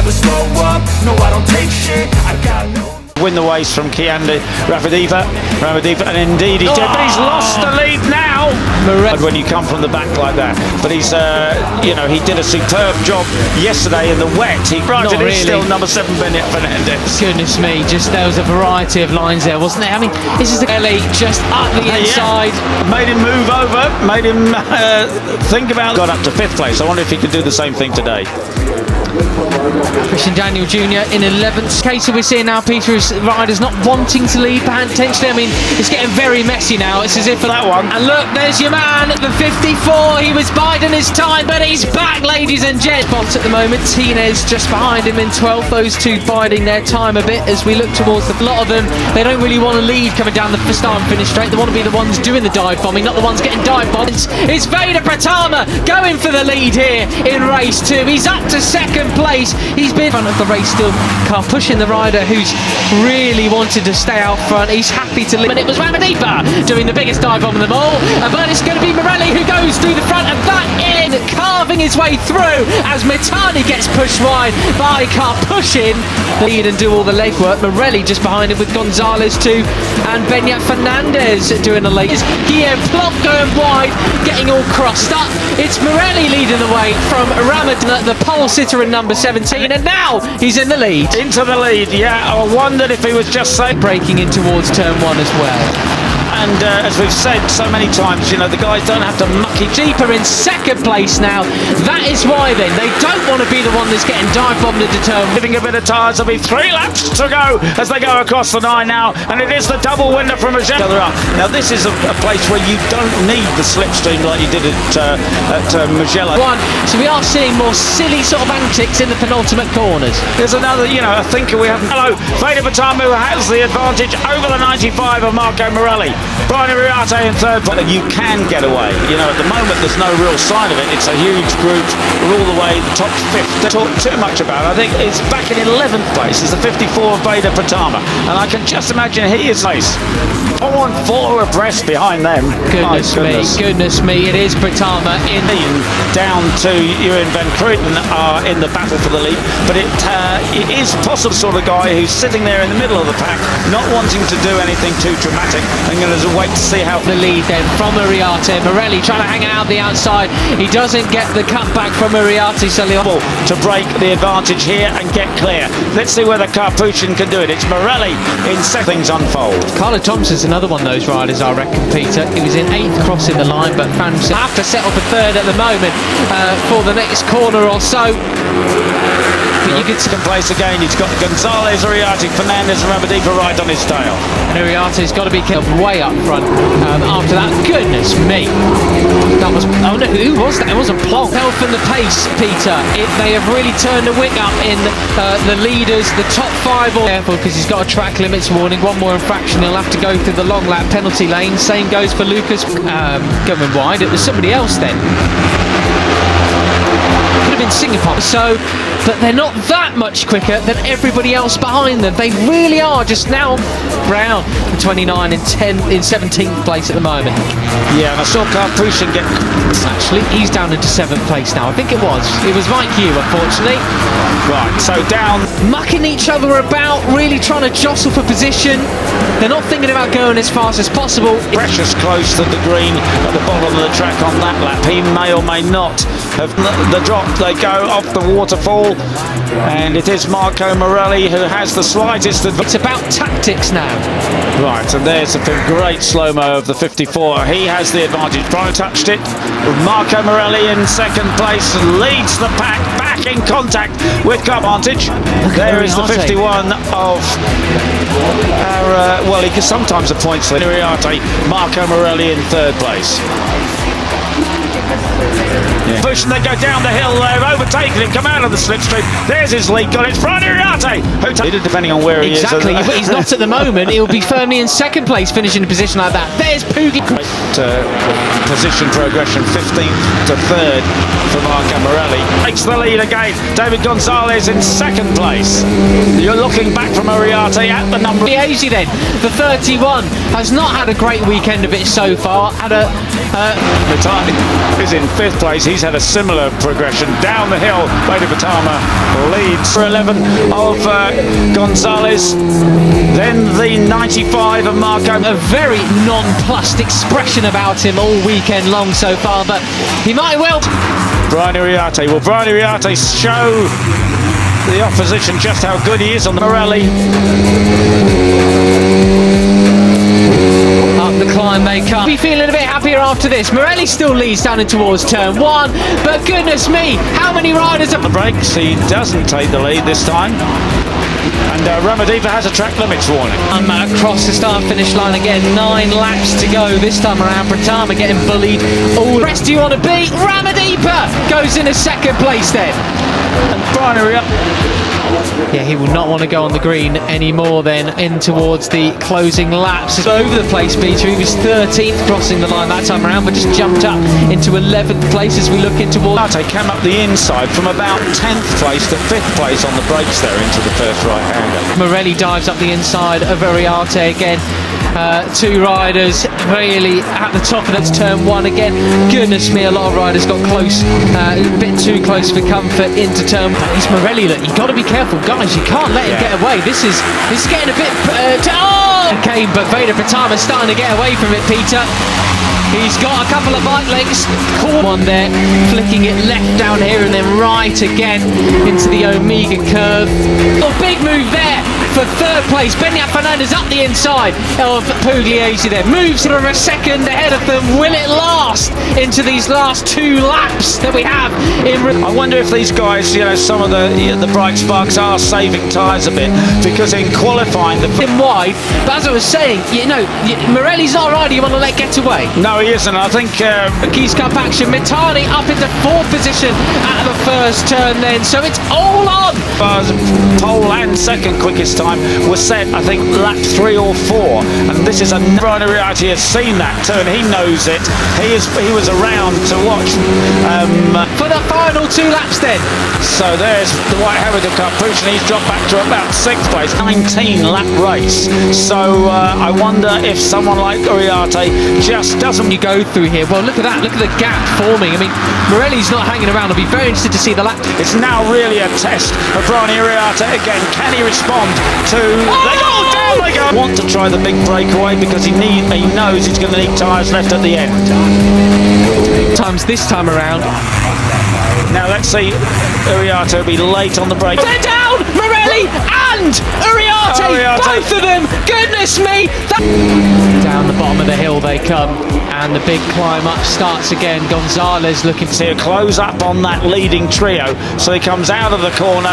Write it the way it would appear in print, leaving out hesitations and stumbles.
never slow up, no I don't take shit, I got no... Win the race from Kianda Ramadeva, and indeed he did, but he's lost the lead now. When you come from the back like that, but he's, you know, he did a superb job yesterday in the wet. He righted it, still number 7 Fernandez. Goodness me, just there was a variety of lines there, wasn't there? I mean, this is the Morelli just up the inside. Yeah. Made him move over, made him think about. Got up to 5th place. I wonder if he could do the same thing today. Christian Daniel Jr. in 11th. Case that we're seeing now, Peter, is riders not wanting to lead potentially. I mean, it's getting very messy now. It's as if that one. And look, there's your man, the 54. He was biding his time, but he's back, ladies and gents. Bolt at the moment. Tinez just behind him in 12th. Those two biding their time a bit as we look towards the lot of them. They don't really want to lead coming down the start and finish straight. They want to be the ones doing the dive bombing, not the ones getting dive bombed. It's Veda Pratama going for the lead here in race 2. He's up to 2nd place. He's been in front of the race still, pushing the rider who's really wanted to stay out front. He's happy to lead. And it was Ramadeva doing the biggest dive bomb of them all. But it's going to be Morelli who goes through the front and back in, carving his way through as Mitani gets pushed wide by Car pushing the lead and do all the legwork. Morelli just behind him with Gonzalez too, and Benyat Fernandez doing the late. Guillaume Plop going wide, getting all crossed up. It's Morelli leading the way from Ramadan, the pole sitter in number 17, and now he's in the lead. Into the lead, yeah. I wondered if he was just breaking in towards turn 1 as well. And as we've said so many times, you know, the guys don't have to muck it deeper in 2nd place now. That is why then they don't want to be the one that's getting dive bombed into turn. Giving a bit of tyres, there'll be 3 laps to go as they go across the 9 now, and it is the double winner from Legenda. Now this is a place where you don't need the slipstream like you did at Mugello. So we are seeing more silly sort of antics in the penultimate corners. There's another, you know, a thinker we haven't. Hello, Veda Pratama has the advantage over the 95 of Marco Morelli. Brian Iriarte in 3rd, but you can get away. You know, at the moment there's no real sign of it. It's a huge group. We're all the way the top 5th. Don't talk too much about it. I think it's back in 11th place. It's the 54 of Veda Pratama, and I can just imagine he is nice. 4 abreast behind them. Goodness me, it is Pratama in down to Ewan Van Cruden are in the battle for the lead, but it is possible sort of guy who's sitting there in the middle of the pack, not wanting to do anything too dramatic, and going to wait to see how the lead then from Iriarte. Morelli trying to hang out the outside. He doesn't get the cutback from Iriarte, so to break the advantage here and get clear. Let's see whether Carpuchin can do it. It's Morelli in 2nd. Things unfold. Carlo Thompson's another one of those riders, I reckon, Peter. He was in 8th crossing the line, but found himself have to settle for 3rd at the moment for the next corner or so. You could 2nd place again. He's got Gonzalez, Iriarte, Fernandez, and Ramadeva right on his tail. And Iriarte's got to be killed way up front after that. Goodness me. That was, oh no, who was that? It wasn't Plonk. Fell from the pace, Peter. They have really turned the wick up in the leaders, the top 5. Careful, because he's got a track limits warning. 1 more infraction, he'll have to go through the long lap penalty lane. Same goes for Lucas going wide. It was somebody else then. Could have been Singapore. So, but they're not that much quicker than everybody else behind them. They really are just now. Brown 29 in 17th place at the moment. Yeah, and I saw Carpuchin get. Actually, he's down into 7th place now. I think it was Mike Hugh, unfortunately. Right, so down, mucking each other about, really trying to jostle for position. They're not thinking about going as fast as possible. Precious close to the green at the bottom of the track on that lap. He may or may not have the drop. They go off the waterfall, and it is Marco Morelli who has the slightest advantage. It's about tactics now. Right, and there's a great slow-mo of the 54. He has the advantage. Brian touched it. Marco Morelli in 2nd place leads the pack, back in contact with advantage. There is the 51 of well, he can sometimes appoint Iriarte. Marco Morelli in 3rd place. Yeah. Push, and they go down the hill. They've overtaken him, come out of the slipstream. There's his lead, got it. It's Brian Iriarte, who depending on where he is. Exactly, but he's not at the moment. He'll be firmly in 2nd place, finishing in a position like that. There's Poogie. Position progression, 15th to 3rd for Marco Morelli. Takes the lead again. David Gonzalez in 2nd place. You're looking back from Iriarte at the number. Easy then. The 31 has not had a great weekend of it so far. Had a Mitani is in fifth place. He's had a similar progression down the hill. Veda Pratama leads for 11 of Gonzalez. Then the 95 of Marco. A very nonplussed expression about him all weekend long so far, but he might well. Brian Uriarte. Will Brian Uriarte show the opposition just how good he is on the Morelli? Up the climb they come. Be feeling a bit happier after this. Morelli still leads down in towards turn one, but goodness me, how many riders are... The brakes, he doesn't take the lead this time. And Ramadiva has a track limits warning. Across the start-finish line again, 9 laps to go. This time around, Pratama getting bullied. All the rest do you want to beat? Ramadiva goes in a second place then. And Brian Uriarte. Yeah, he will not want to go on the green anymore then, in towards the closing laps. It's over the place, Peter. He was 13th crossing the line that time around, but just jumped up into 11th place as we look into towards... Uriarte came up the inside from about 10th place to 5th place on the brakes there into the first right-hander. Morelli dives up the inside of Uriarte again. Two riders really at the top of that turn one again. Goodness me, a lot of riders got close, a bit too close for comfort into turn. It's Morelli, look, you've got to be careful, guys. You can't let him get away. This is getting a bit. Okay, but Veda Pratama starting to get away from it, Peter. He's got a couple of bike legs. Caught one there, flicking it left down here and then right again into the Omega curve. Oh, big move there for third place. Benyat Fernandez up the inside of Pugliese there. Moves for a second ahead of them. Will it last into these last 2 laps that we have in... I wonder if these guys, you know, some of the bright sparks are saving tyres a bit, because in qualifying the... wide, but as I was saying, you know, Morelli's not a rider you want to let get away. No, he isn't. I think... Keys Cup action. Mitani up into 4th position at the first turn then, so it's all on. Pole and second quickest time was set, I think, lap 3 or 4, and this is a... Brian Uriarte has seen that turn. He knows it. He was around to watch for the final 2 laps then. So there's the White Heritage Cup push, and he's dropped back to about 6th place. 19 lap race. So I wonder if someone like Uriarte just doesn't... You go through here. Well, look at that. Look at the gap forming. I mean, Morelli's not hanging around. I'll be very interested to see the lap. It's now really a test of Brian Uriarte again. Can he respond to... Down they go! Want to try the big breakaway because he knows he's going to need tyres left at the end. This time around. Now let's see. Uriarte will be late on the break. They're down! Morelli and Uriarte! Both of them! Goodness me! Down the bottom of the hill they come, and the big climb up starts again. Gonzalez looking to see a close up on that leading trio. So he comes out of the corner.